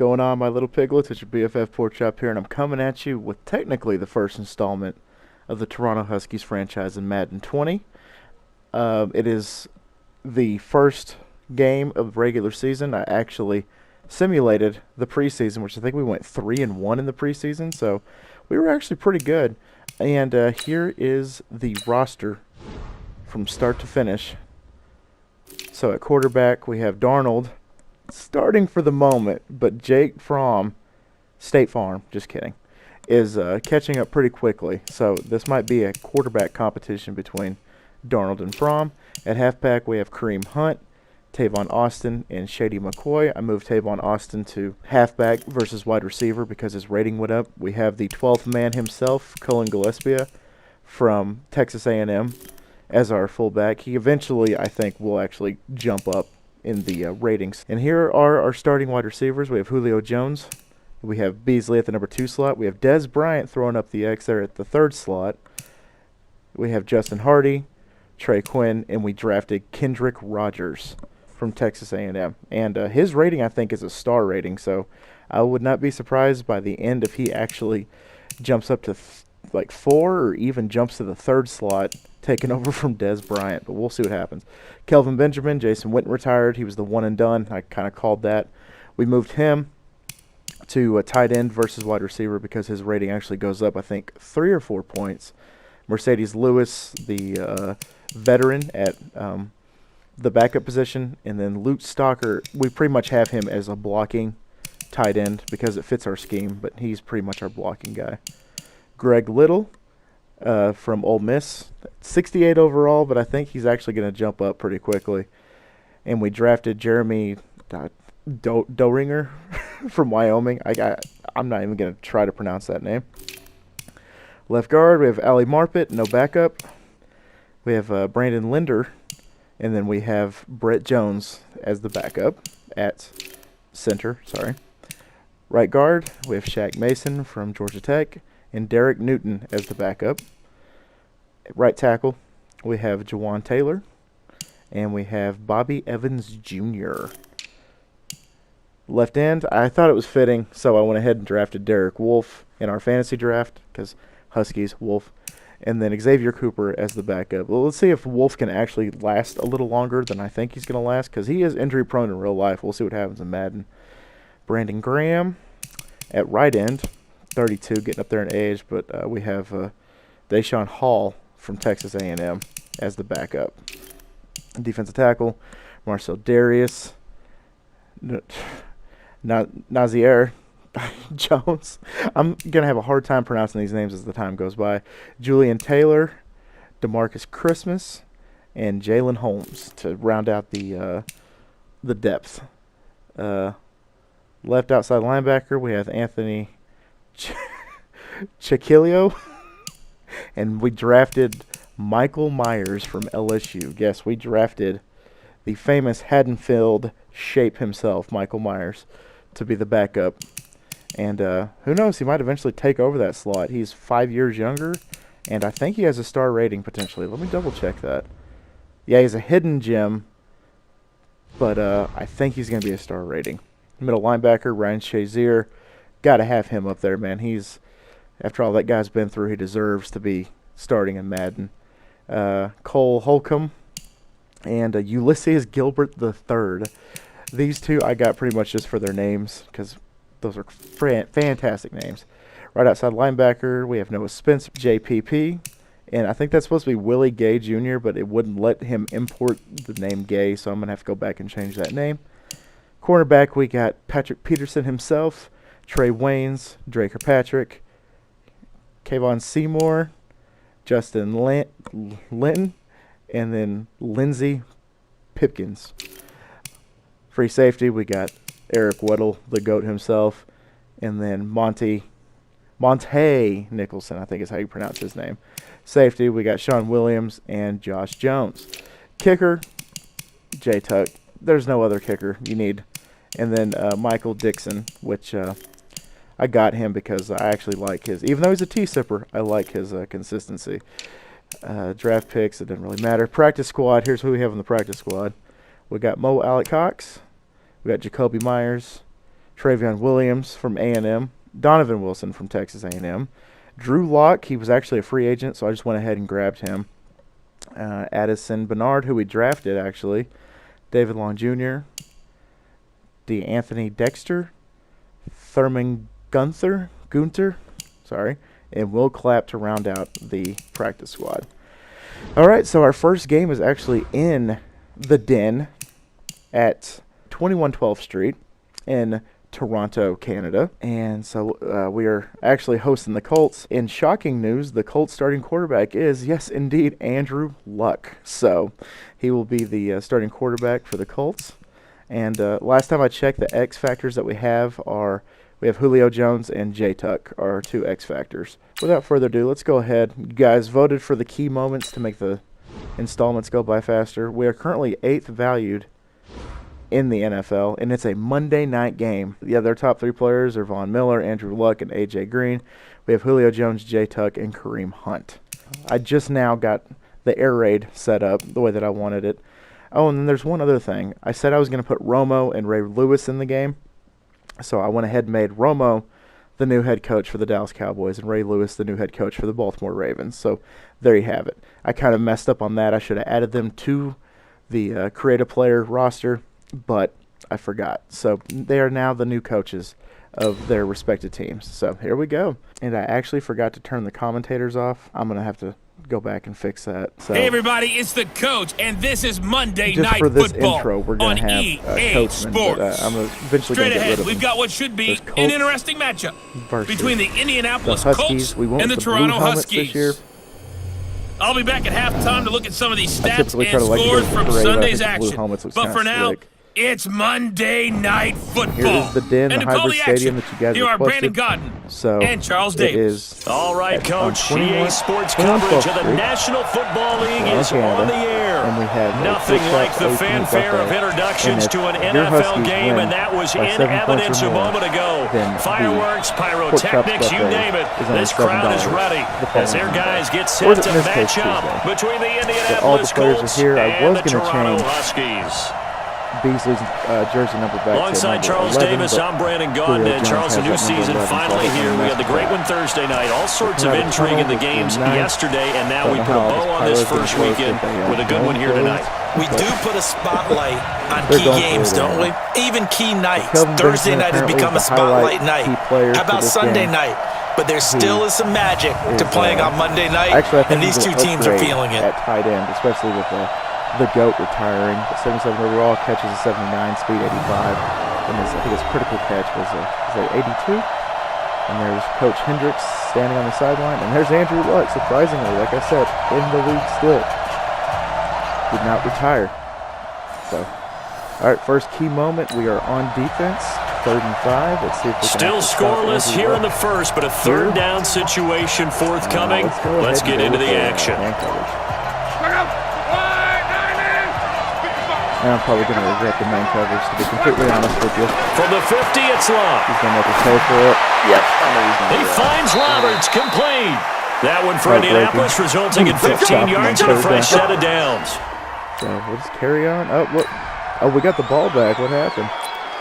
going on, my little piglets? It's your BFF Pork Chop here, and I'm coming at you with technically the first installment of the Toronto Huskies franchise in Madden 20. It is the first game of the regular season. I actually simulated the preseason, which I think we went 3-1 in the preseason, so we were actually pretty good. And here is the roster from start to finish. So at quarterback, we have Darnold starting for the moment, but Jake from State Farm, just kidding, is catching up pretty quickly. So this might be a quarterback competition between Darnold and Fromm. At halfback, we have Kareem Hunt, Tavon Austin, and Shady McCoy. I moved Tavon Austin to halfback versus wide receiver because his rating went up. We have the 12th man himself, Cullen Gillespie, from Texas A&M, as our fullback. He eventually, I think, will actually jump up in the ratings. And here are our starting wide receivers. We have Julio Jones. We have Beasley at the number 2 slot. We have Dez Bryant throwing up the X there at the 3rd slot. We have Justin Hardy, Trey Quinn, and we drafted Kendrick Rogers from Texas A&M. And his rating, I think, is a star rating, so I would not be surprised by the end if he actually jumps up to like 4 or even jumps to the 3rd slot, taking over from Dez Bryant, but we'll see what happens. Kelvin Benjamin, Jason Witten retired. He was the one and done. I kind of called that. We moved him to a tight end versus wide receiver because his rating actually goes up, I think, 3 or 4 points. Mercedes Lewis, the veteran at the backup position, and then Luke Stalker, we pretty much have him as a blocking tight end because it fits our scheme, but he's pretty much our blocking guy. Greg Little from Ole Miss, 68 overall, but I think he's actually going to jump up pretty quickly. And we drafted Jeremy Doeringer from Wyoming. I'm not even going to try to pronounce that name. Left guard, we have Ali Marpet, no backup. We have Brandon Linder, and then we have Brett Jones as the backup at center. Right guard, we have Shaq Mason from Georgia Tech, and Derek Newton as the backup. At right tackle, we have Jawan Taylor, and we have Bobby Evans Jr. Left end, I thought it was fitting, so I went ahead and drafted Derek Wolfe in our fantasy draft because Huskies, Wolfe, and then Xavier Cooper as the backup. Well, let's see if Wolfe can actually last a little longer than I think he's going to last because he is injury prone in real life. We'll see what happens in Madden. Brandon Graham at right end, 32, getting up there in age, but we have Deshaun Hall from Texas A&M as the backup. Defensive tackle, Marcel Darius, Nazier Jones. I'm going to have a hard time pronouncing these names as the time goes by. Julian Taylor, DeMarcus Christmas, and Jalen Holmes to round out the depth. Left outside linebacker, we have Anthony Chiquilio, and we drafted Michael Myers from LSU. Yes, we drafted the famous Haddonfield shape himself, Michael Myers, to be the backup. And who knows, he might eventually take over that slot. He's 5 years younger, and I think he has a star rating potentially. Let me double check that. Yeah, he's a hidden gem, but I think he's going to be a star rating. Middle linebacker, Ryan Shazier. Got to have him up there, man. He's, after all that guy's been through, he deserves to be starting in Madden. Cole Holcomb and Ulysses Gilbert III. These two I got pretty much just for their names because those are fantastic names. Right outside linebacker, we have Noah Spence, JPP, and I think that's supposed to be Willie Gay Jr., but it wouldn't let him import the name Gay, so I'm going to have to go back and change that name. Cornerback, we got Patrick Peterson himself, Trey Waynes, Drake Kirkpatrick, Kayvon Seymour, Justin Linton, and then Lindsey Pipkins. Free safety, we got Eric Weddle, the GOAT himself, and then Monte Nicholson, I think is how you pronounce his name. Safety, we got Sean Williams and Josh Jones. Kicker, J Tuck. There's no other kicker you need. And then Michael Dixon, which I got him because I actually like his, even though he's a T-sipper, I like his consistency. Draft picks, it doesn't really matter. Practice squad, here's who we have in the practice squad. We got Mo Alec Cox, we got Jacoby Myers, Travion Williams from A&M, Donovan Wilson from Texas A&M, Drew Lock, he was actually a free agent, so I just went ahead and grabbed him. Addison Bernard, who we drafted actually, David Long Jr., DeAnthony Dexter, Thurman Gunther, and Will Clapp to round out the practice squad. All right, so our first game is actually in the Den at 2112th Street in Toronto, Canada. And so we are actually hosting the Colts. In shocking news, the Colts starting quarterback is, yes, indeed, Andrew Luck. So he will be the starting quarterback for the Colts. And last time I checked, the X factors that we have Julio Jones and J-Tuck are our 2 X factors. Without further ado, let's go ahead. You guys voted for the key moments to make the installments go by faster. We are currently 8th valued in the NFL, and it's a Monday night game. Yeah, their top 3 players are Von Miller, Andrew Luck, and A.J. Green. We have Julio Jones, J-Tuck, and Kareem Hunt. I just now got the air raid set up the way that I wanted it. Oh, and then there's one other thing. I said I was going to put Romo and Ray Lewis in the game. So I went ahead and made Romo the new head coach for the Dallas Cowboys and Ray Lewis the new head coach for the Baltimore Ravens. So there you have it. I kind of messed up on that. I should have added them to the creative player roster, but I forgot. So they are now the new coaches of their respective teams. So here we go. And I actually forgot to turn the commentators off. I'm going to have to go back and fix that. So, hey everybody, it's the coach, and this is Monday just Night for this Football intro, we're going to have EA coachman, Sports. but I'm eventually Straight going to get ahead, rid of we've them. got what should be There's an Colts interesting matchup versus between the Indianapolis the Huskies. Colts and the Toronto Huskies. This year. I'll be back at halftime to look at some of these I stats typically and try to like scores to from parade. Sunday's I think the blue action. helmets looks But kinda for now, slick. it's Monday Night Football. Here's the Den, and the to call hybrid the stadium action, that you guys here are Brandon requested. Godden So and Charles it Davis. is All right, Coach. EA Sports coverage of the National Football League is on the air. And we have nothing like the fanfare of introductions to an NFL game, and that was in evidence a moment ago. Fireworks, pyrotechnics, you name it. This crowd is ready as their guys get set to match up between the Indianapolis Colts and the Toronto Huskies. Beasley's jersey number back. Alongside Charles 11, Davis, I'm Brandon Godden. And Charles, the new season finally here. We had the great one Thursday night. All sorts of intrigue in the games yesterday, and now we put a bow on this first weekend with a good one here tonight. We do put a spotlight on key games, don't we? Even key nights. Thursday night has become a spotlight night. How about Sunday night? But there still is some magic to playing on Monday night, and these two teams are feeling it. At tight end, especially with the GOAT retiring. 77 overall, catches a 79, speed 85. And I think his critical catch was 82. And there's Coach Hendricks standing on the sideline. And there's Andrew Luck, surprisingly, like I said, in the league still. Did not retire. So, all right, first key moment. We are on defense. 3rd and 5. Let's see if we can still scoreless here in the first, but a third down situation forthcoming. Let's get into the action. And I'm probably going to regret the man coverage, to be completely honest with you. From the 50, it's Love. He's going to have to pay for it. Yep, I know he's going to. He finds Roberts, complete. That one for Indianapolis, resulting in 15 yards and a fresh set of downs. So we'll just carry on. Oh, look. Oh, we got the ball back. What happened?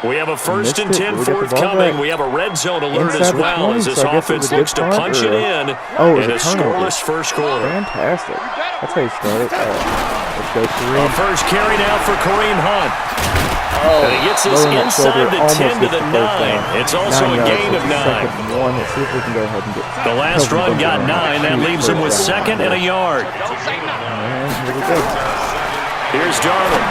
We have a 1st and 10 forthcoming. We have a red zone alert as well as this offense looks to punch it in. Oh, in a scoreless first quarter. Fantastic. That's how you start it. Let's go Kareem. First carry now for Kareem Hunt. And he gets us inside the 10 to the 9. It's also a gain of 9. Let's see if we can go ahead and get the last run got 9. That leaves him with 2nd and a yard. And here we go. Here's Darnold.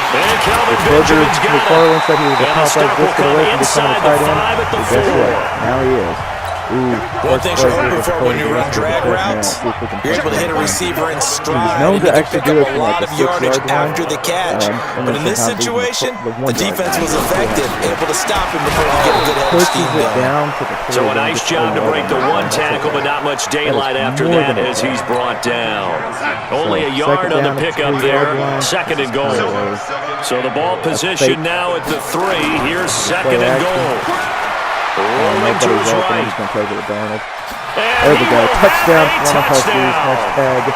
And Calvin Benjamin's got it. McFarland said he was a And the top 5 stop will biscuit come away from becoming inside a tight the end. 5 at the Guess 4. what? Now he is. One thing you're hoping for when you run drag routes, you're able to hit a receiver in stride and you can pick up a lot of yardage after the catch. But in this situation, the defense was effective, able to stop him before he get a good head of steam going. So a nice job to break the one tackle, but not much daylight after that as he's brought down. Only a yard on the pickup there, 2nd and goal. So the ball position now at the 3. Here's 2nd and goal. Rolling to his right. There we go. Touchdown, Toronto Huskies. Hashtag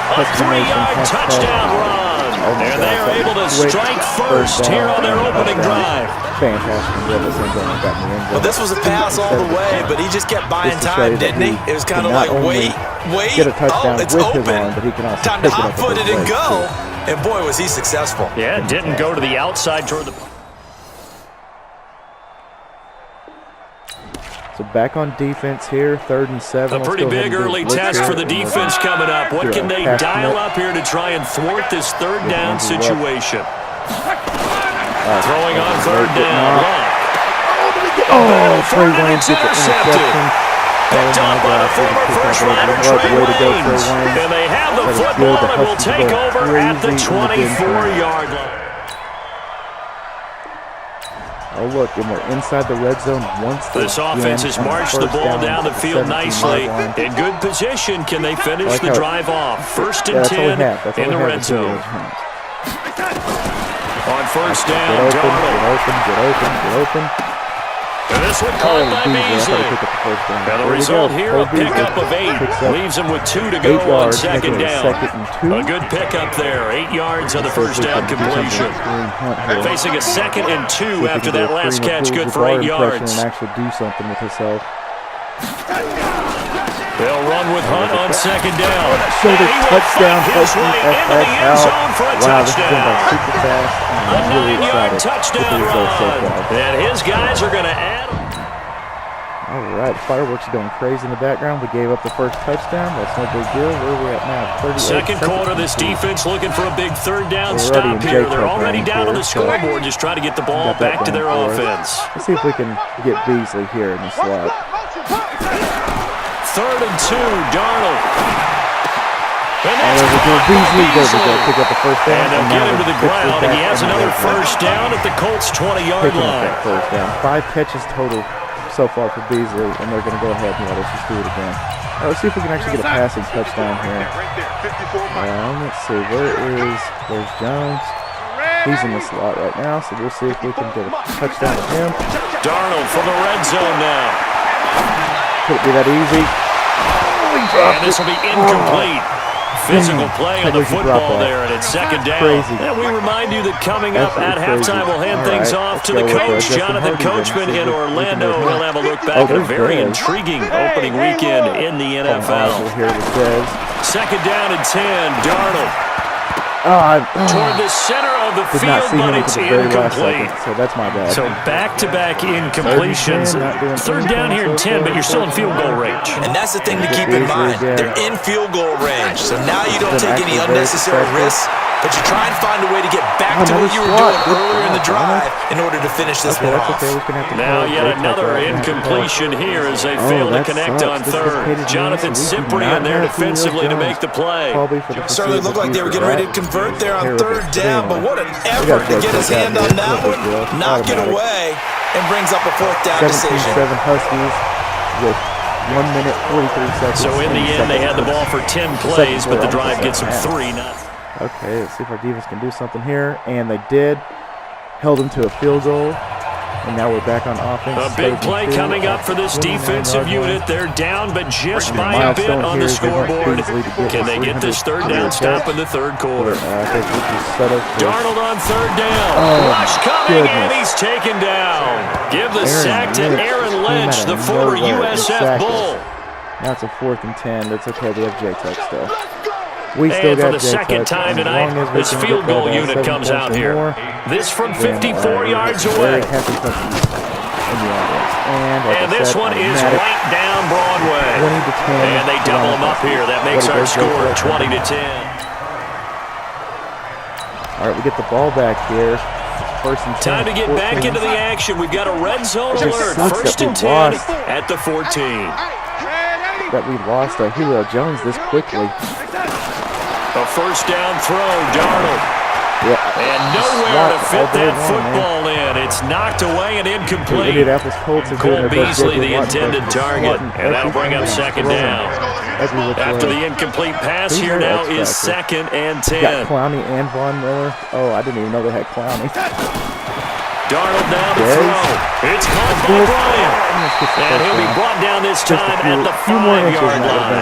A 3-yard touchdown run. And they are able to strike first here on their opening drive. Well, this was a pass all the way, but he just kept buying time, didn't he? It was kind of like, wait, it's open. Time to hot-foot it and go. And boy, was he successful. Yeah, didn't go to the outside toward the... So back on defense here, 3rd and 7. A pretty big early test for the defense coming up. What can they dial up here to try and thwart this 3rd down situation? Throwing on 3rd down. Trey Waynes gets an interception. Picked up by the former first rounder, Trey Waynes. And they have the football and will take over at the 24-yard line. Oh, look, and we're inside the red zone once again. This offense has marched the ball down the field nicely. In good position, can they finish the drive off? 1st and 10 in the red zone. On 1st down, Darnold. Get open. And this one caught by Beasley. And the result here, a pickup of 8. Leaves him with 2 to go on 2nd down. A good pickup there. 8 yards on the 1st down completion. Facing a 2nd and 2 after that last catch, good for 8 yards. And actually do something with himself. They'll run with Hunt on 2nd down. Shoulder touchdown. Wow, this is going by super fast. A 9-yard touchdown run. And his guys are going to add. All right, fireworks are going crazy in the background. We gave up the first touchdown. That's no big deal. Where are we at now? 2nd quarter, this defense looking for a big 3rd down stop here. They're already down on the scoreboard, just trying to get the ball back to their offense. Let's see if we can get Beasley here in the slot. 3rd and 2, Darnold. And that's Beasley. Pick up the first down. And they'll get him to the ground, and he has another 1st down at the Colts' 20-yard line. 1st down. 5 catches total so far for Beasley, and they're going to go ahead and let us just do it again. All right, let's see if we can actually get a passing touchdown here. Let's see, where's Jones? He's in the slot right now, so we'll see if we can get a touchdown with him. Darnold from the red zone now. Could it be that easy? And this will be incomplete. Physical play on the football there, and it's 2nd down. And we remind you that coming up at halftime, we'll hand things off to the coach, Jonathan Coachman in Orlando. We'll have a look back at a very intriguing opening weekend in the NFL. 2nd down and 10, Darnold. Toward the center of the field, but it's incomplete. So that's my bad. So back-to-back incompletions. 3rd down here and 10, but you're still in field goal range. And that's the thing to keep in mind. They're in field goal range. So now you don't take any unnecessary risks, but you try and find a way to get back to what you were doing earlier in the drive in order to finish this one off. Now yet another incompletion here as they fail to connect on 3rd. Jonathan Cyprien there defensively to make the play. Certainly looked like they were getting ready to convert there on 3rd down, but what an effort to get his hand on that one, knock it away, and brings up a 4th down decision. 7 Huskies with 1 minute, 43 seconds. So in the end, they had the ball for 10 plays, but the drive gets them 3-0. Okay, let's see if our defense can do something here, and they did. Held them to a field goal, and now we're back on offense. A big play coming up for this defensive unit. They're down, but just by a bit on the scoreboard. Can they get this 3rd down stop in the 3rd quarter? Darnold on 3rd down. Rush coming, and he's taken down. Give the sack to Aaron Lynch, the former USF Bull. Now it's a 4th and 10. That's okay. We have J-Tuck still. And for the 2nd time tonight, this field goal unit comes out here. This from 54 yards away. And this one is right down Broadway. And they double them up here. That makes our score 20-10. All right, we get the ball back here. 1st and 10. Time to get back into the action. We've got a red zone alert. 1st and 10 at the 14. That we lost Julio Jones this quickly. A 1st down throw, Darnold. And nowhere to fit that football in. It's knocked away and incomplete. Cole Beasley, the intended target. And that'll bring up 2nd down. After the incomplete pass, here now is 2nd and 10. Got Clowney and Von Miller. Oh, I didn't even know they had Clowney. Darnold down to throw. It's caught by Bryant. And he'll be brought down this time at the 5-yard line.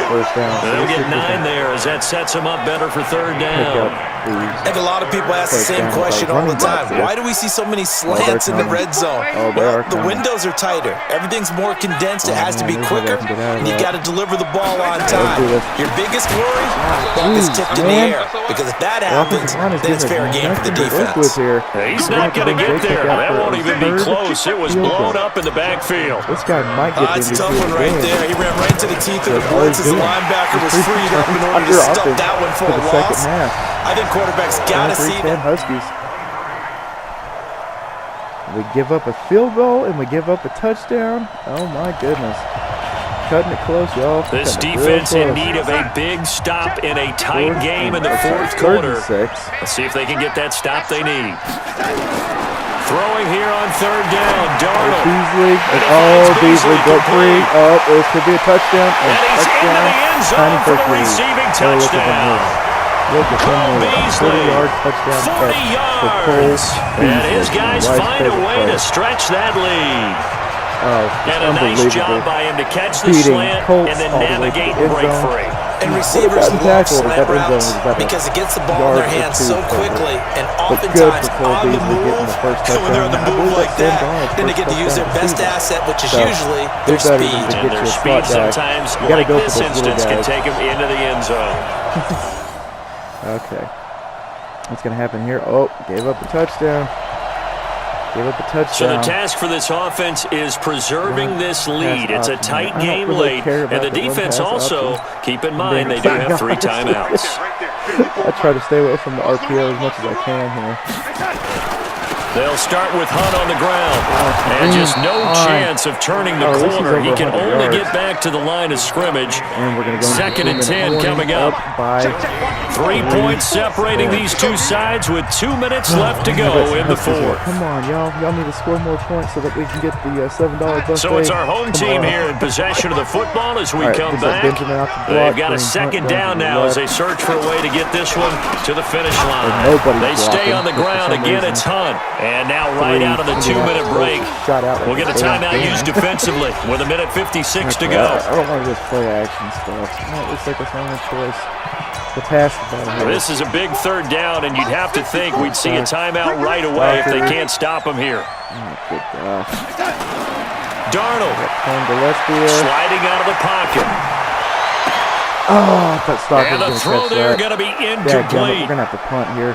They'll get 9 there as that sets him up better for 3rd down. thieves. I think a lot of people ask the same question all the time. Why do we see so many slants in the red zone? Well, the windows are tighter. Everything's more condensed. It has to be quicker, and you've got to deliver the ball on time. Your biggest worry is tipped in the air, because if that happens, then it's fair game for the defense. He's not going to get there. That won't even be close. It was blown up in the backfield. This guy might get It's a tough one right there. He ran right into the teeth of the blitz as the linebacker was freed up in order to stuff that one for a loss. I think quarterbacks got to see that. Huskies. We give up a field goal and we give up a touchdown. Oh my goodness. Cutting it close, y'all. This defense in need of a big stop in a tight game in the fourth quarter. Let's see if they can get that stop they need. Throwing here on third down, Darnold. Beasley. Beasley broke free. This could be a touchdown. And he's into the end zone for the receiving touchdown. Look at him. Beasley, 40-yard touchdown 40 yards. And his guys find a way to stretch that lead. And a nice job by him to catch the slant and then navigate and break free. And receivers love slant routes because it gets the ball in their hands so quickly, and oftentimes on the move. And when they're on the move like that, then they get to use their best asset, which is usually their speed. And their speed sometimes, like this instance, can take them into the end zone. Okay. What's going to happen here? Gave up a touchdown. So the task for this offense is preserving this lead. It's a tight game late, and the defense also, keep in mind, they do have 3 timeouts. I try to stay away from the RPO as much as I can here. They'll start with Hunt on the ground, and just no chance of turning the corner. He can only get back to the line of scrimmage. Second and 10 coming up. 3 points separating these two sides with 2 minutes left to go in the fourth. Come on, y'all need to score more points so that we can get the $7 buffet. So it's our home team here in possession of the football as we come back. They've got a second down now as they search for a way to get this one to the finish line. They stay on the ground again. It's Hunt. And now right out of the 2-minute break, we'll get a timeout used defensively with 1:56 to go. I don't want to just play action stuff. It looks like it's my only choice. The pass the ball here. This is a big third down, and you'd have to think we'd see a timeout right away if they can't stop him here. Good gosh. Darnold sliding out of the pocket. That stop and the throw there going to be incomplete. We're going to have to punt here.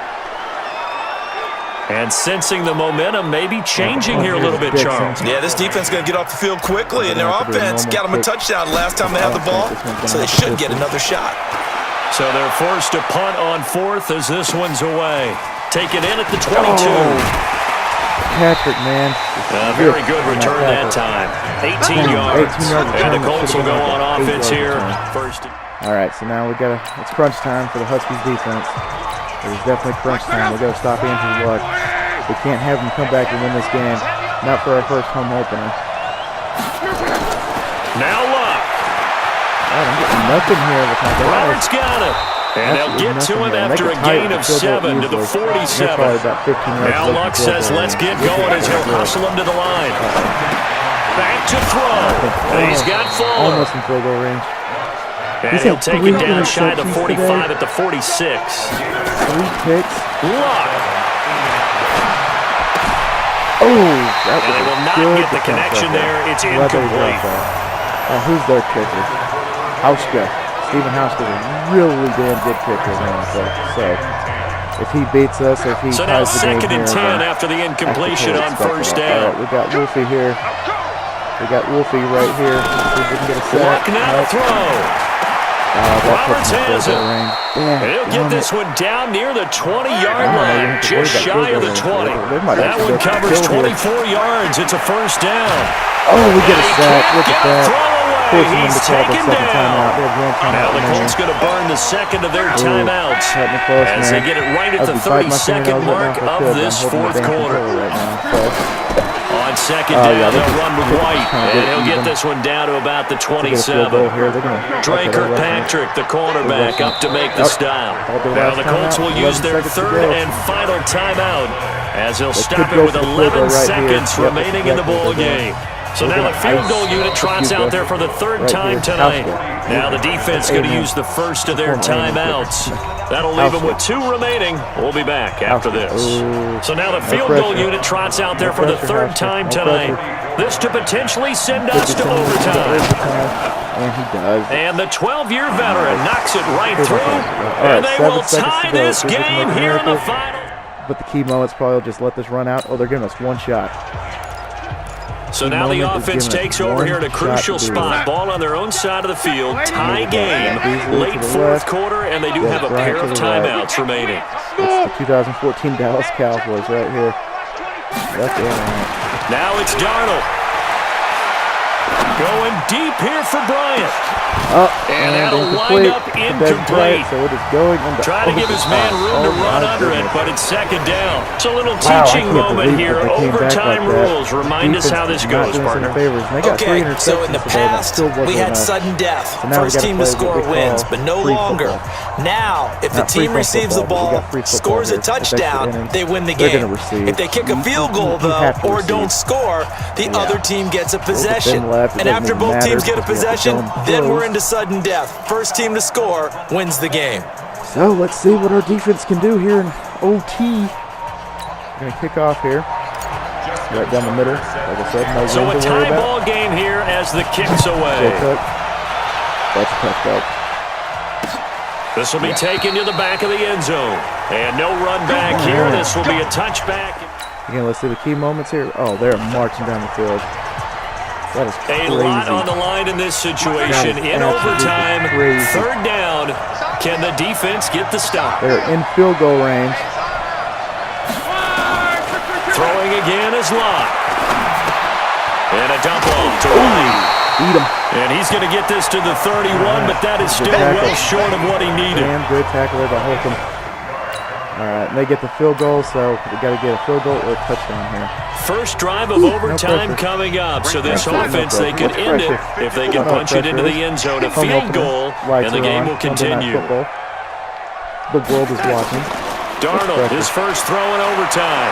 And sensing the momentum, maybe changing here a little bit, Charles. Yeah, this defense is going to get off the field quickly, and their offense got them a touchdown last time they had the ball, so they should get another shot. So they're forced to punt on fourth as this one's away. Taken in at the 22. Patrick, man. Very good return that time. 18 yards. And the Colts will go on offense here. First. All right, so now it's crunch time for the Huskies defense. It was definitely crunch time. We got to stop Andrew Luck. We can't have him come back and win this game. Not for our first home opener. Now Luck. I'm getting nothing here with my guys. Roberts got it. And they'll get to him after a gain of 7 to the 47. Now Luck says, let's get going as he'll hustle him to the line. Back to throw. He's got Fuller. Almost in field goal range. And he'll take it down shy of the 45 at the 46. 3 picks. Luck. That and they will not get the connection there. It's incomplete. Who's their kicker? Hauschka. Stephen Hauschka is a really damn good kicker, man. So if he beats us, if he ties the game here. So now 2nd and 10 after the incompletion on first down. All right, we got Wolfie here. We got Wolfie right here. Let's see if we can get a sack. Luck now throw. Roberts has it. He'll get this one down near the 20-yard line, just shy of the 20. That one covers 24 yards. It's a first down. We get a sack. Look at that. He's taken down. Now the Colts going to burn the second of their timeouts as they get it right at the 32nd mark of this fourth quarter. On second down, they'll run with White, and he'll get this one down to about the 27. Dre Kirkpatrick, the cornerback, up to make the stop. Now the Colts will use their third and final timeout as they'll stop it with 11 seconds remaining in the ball game. So now the field goal unit trots out there for the third time tonight. Now the defense going to use the first of their timeouts. That'll leave him with 2 remaining. We'll be back after this. So now the field goal unit trots out there for the 3rd time tonight. This to potentially send us to overtime. And he does. And the 12-year veteran knocks it right through. And they will tie this game here in the final. But the key moments probably will just let this run out. Oh, they're giving us 1 shot. So now the offense takes over here at a crucial spot. Ball on their own side of the field. Tie game. Late 4th quarter, and they do have a pair of timeouts remaining. It's the 2014 Dallas Cowboys right here. Now it's Darnold. Going deep here for Bryant. And that'll wind up incomplete. So it is going into Try to give his man room to run under it, but it's 2nd down. It's a little teaching moment here. Overtime rules. Remind us how this goes, partner. Okay, so in the past, we had sudden death. First team to score wins, but no longer. Now, if the team receives the ball, scores a touchdown, they win the game. If they kick a field goal, though, or don't score, the other team gets a possession. And after both teams get a possession, then we're into sudden death. First team to score wins the game. So let's see what our defense can do here in OT. We're going to kick off here. Right down the middle. Like I said, no so a tie ball game here as the kick's away. That's tough, though. This will be taken to the back of the end zone. And no run back here. This will be a touchback. Again, let's see the key moments here. Oh, they're marching down the field. That is crazy. A lot on the line in this situation. In overtime, 3rd down. Can the defense get the stop? They're in field goal range. Throwing again is Lott. And a dump off to White. Beat him. And he's going to get this to the 31, but that is still well short of what he needed. Damn good tackle there by Holcomb. All right, and they get the field goal, so we got to get a field goal or a touchdown here. First drive of overtime coming up, so this offense, they could end it if they can punch it into the end zone. A field goal, and the game will continue. The world is watching. Darnold, his first throw in overtime.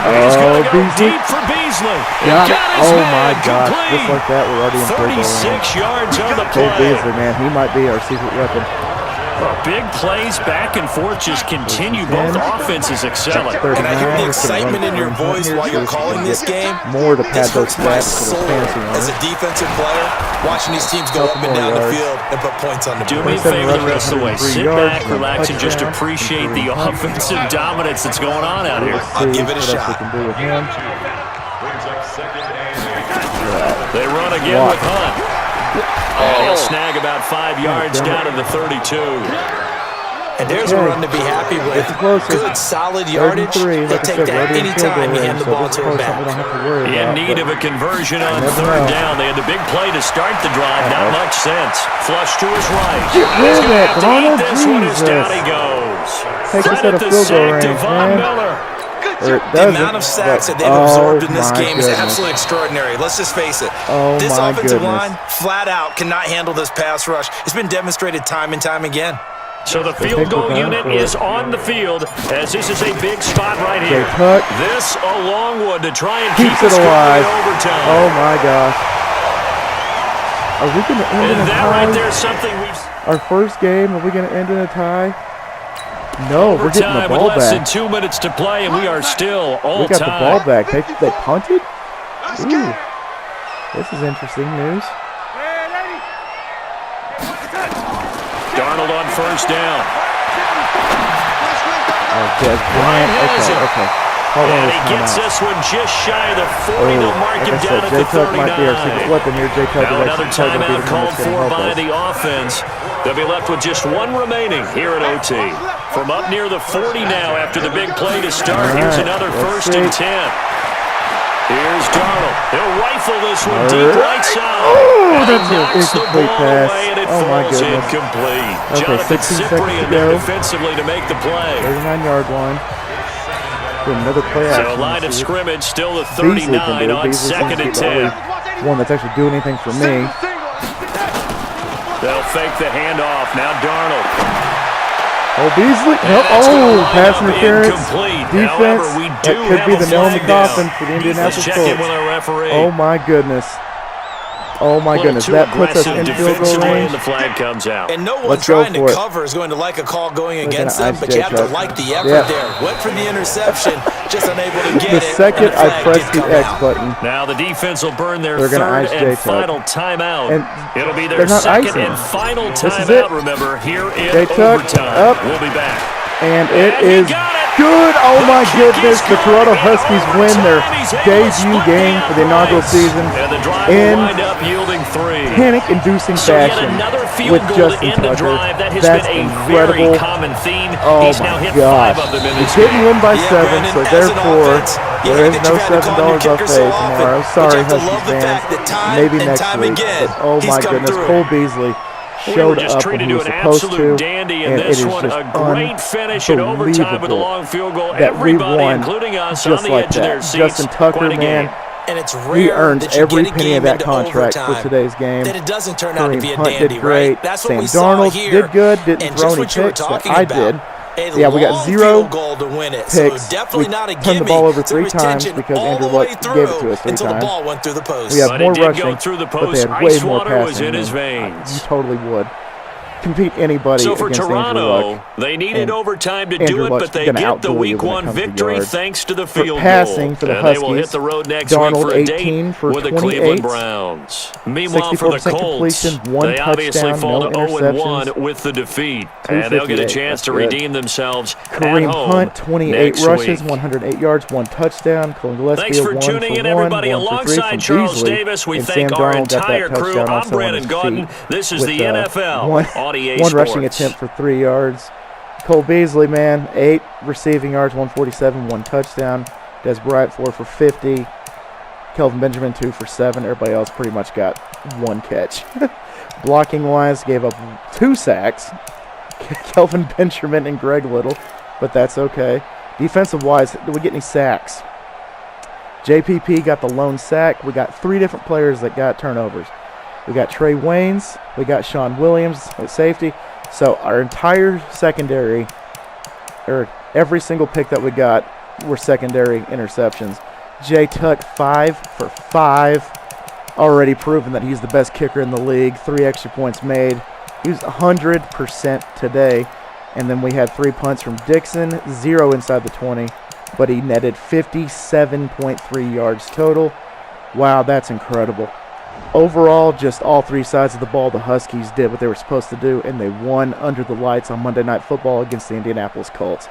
He's going to go deep for Beasley. Got it. Oh, my God. Just like that, we're already in field goal range. 36 yards on the play. Beasley, man, he might be our secret weapon. Big plays back and forth just continue. Both offenses excelling. Can I hear the excitement in your voice while you're calling this game? More to pad those my stats for soul the fancy one. as a defensive player, watching these teams go up and down the field and put points on the board. Do me a favor the rest of the way. Sit back, relax, and just appreciate the offensive dominance that's going on out here. I'll give it a shot. They run again with Hunt. And he'll snag about 5 yards down to the 32. And there's a run to be happy with. Good, solid yardage. They'll take that anytime you hand the ball to him back. In need of a conversion on 3rd down. They had the big play to start the drive. Not much sense. Flush to his right. He's going to have to eat this one as down he goes. Credit the sack to Von Miller. The amount of sacks that they've absorbed in this game is absolutely extraordinary. Let's just face it. This offensive line, flat out, cannot handle this pass rush. It's been demonstrated time and time again. So the field goal unit is on the field as this is a big spot right here. This a long one to try and keep it alive. Overtime. Oh my gosh. Are we going to end in a tie? That right there is something we've... Our first game, are we going to end in a tie? No, we're getting the ball with less back. than 2 minutes to play, and we are still all We got time. the ball back. They punted? Ooh. This is interesting news. Darnold on 1st down. Okay. And he gets this one just shy of the 40. They'll mark him down at the 39. Now another timeout called for by the offense. They'll be left with just one remaining here at OT. From up near the 40 now after the big play to start. Here's another 1st and 10. Here's Darnold. He'll rifle this one deep right side. Oh, that's an incomplete pass. And it oh my falls goodness. Incomplete. Okay, Jonathan 16 Cyprien seconds to there go. defensively to make the play. 39-yard line. Another play action. So line of scrimmage still the 39 on 2nd and 10. One that's actually doing anything for me. They'll fake the handoff. Now Darnold. Oh, Beasley. Oh, pass interference. Defense. However, That could be the nail in the coffin for the Indianapolis Colts. With our referee. Oh, my goodness. Oh my goodness, that puts us in field goal range. The flag comes out. And no one trying to cover is going to like a call going against them, but you have to like the effort there. Went for the interception, just unable to get it. The second I press the X button, now the defense will burn their third and final timeout. And it'll be their second and final timeout, remember, here in overtime. We'll be back. And it is good. Oh my goodness, the Toronto Huskies win their debut game for the inaugural season in panic-inducing fashion with Justin Tucker. That's incredible. Oh my gosh. We didn't win by 7, so therefore there is no $7 buffet tomorrow. Sorry, Huskies fans. Maybe next week. But oh my goodness, Cole Beasley showed up when he was supposed to, and it is just unbelievable that we won just like that. Justin Tucker, man, he earned every penny of that contract for today's game. Kareem Hunt did great. Sam Darnold did good, didn't throw any picks that I did. Yeah, we got 0 picks. We turned the ball over 3 times because Andrew Luck gave it to us 3 times. We have more rushing, but they had way more passing than you totally would compete anybody so for against Toronto, Andrew Luck. They needed overtime to do it, but they get the Week 1 victory thanks to the field goal. For the Huskies, they will hit the road next Darnold week for a date for with the Cleveland Browns. Meanwhile, for the Colts, they obviously fall to 0-1 with the defeat, and they'll get a chance to redeem themselves Kareem at home Hunt, 28 rushes, 108 yards, 1 touchdown. Cole Gillespie, thanks for tuning in, everybody. Alongside Charles Davis, we thank our entire crew. I'm Brandon Gautin. This is the NFL on EA Sports. 1 rushing attempt for 3 yards. Cole Beasley, man, 8 receiving yards, 147, 1 touchdown. Des Bryant, 4 for 50. Kelvin Benjamin, 2 for 7. Everybody else pretty much got 1 catch. Blocking-wise, gave up 2 sacks. Kelvin Benjamin and Greg Little, but that's okay. Defensive-wise, did we get any sacks? JPP got the lone sack. We got 3 different players that got turnovers. We got Trey Waynes. We got Sean Williams at safety. So our entire secondary, or every single pick that we got, were secondary interceptions. Jay Tuck, 5 for 5. Already proven that he's the best kicker in the league. 3 extra points made. He was 100% today. And then we had 3 punts from Dixon, 0 inside the 20. But he netted 57.3 yards total. Wow, that's incredible. Overall, just all 3 sides of the ball, the Huskies did what they were supposed to do, and they won under the lights on Monday Night Football against the Indianapolis Colts.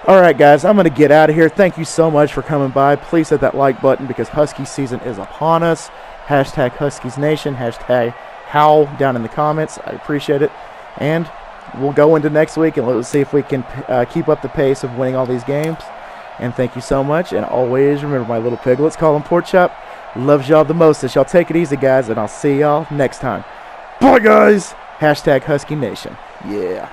All right, guys, I'm going to get out of here. Thank you so much for coming by. Please hit that like button because Husky season is upon us. Hashtag Huskies Nation. Hashtag Howl down in the comments. I appreciate it. And we'll go into next week, and let's see if we can keep up the pace of winning all these games. And thank you so much. And always remember, my little piglets, call them Pork Chop. Loves y'all the mostest. Y'all take it easy, guys, and I'll see y'all next time. Bye, guys. Hashtag Husky Nation. Yeah.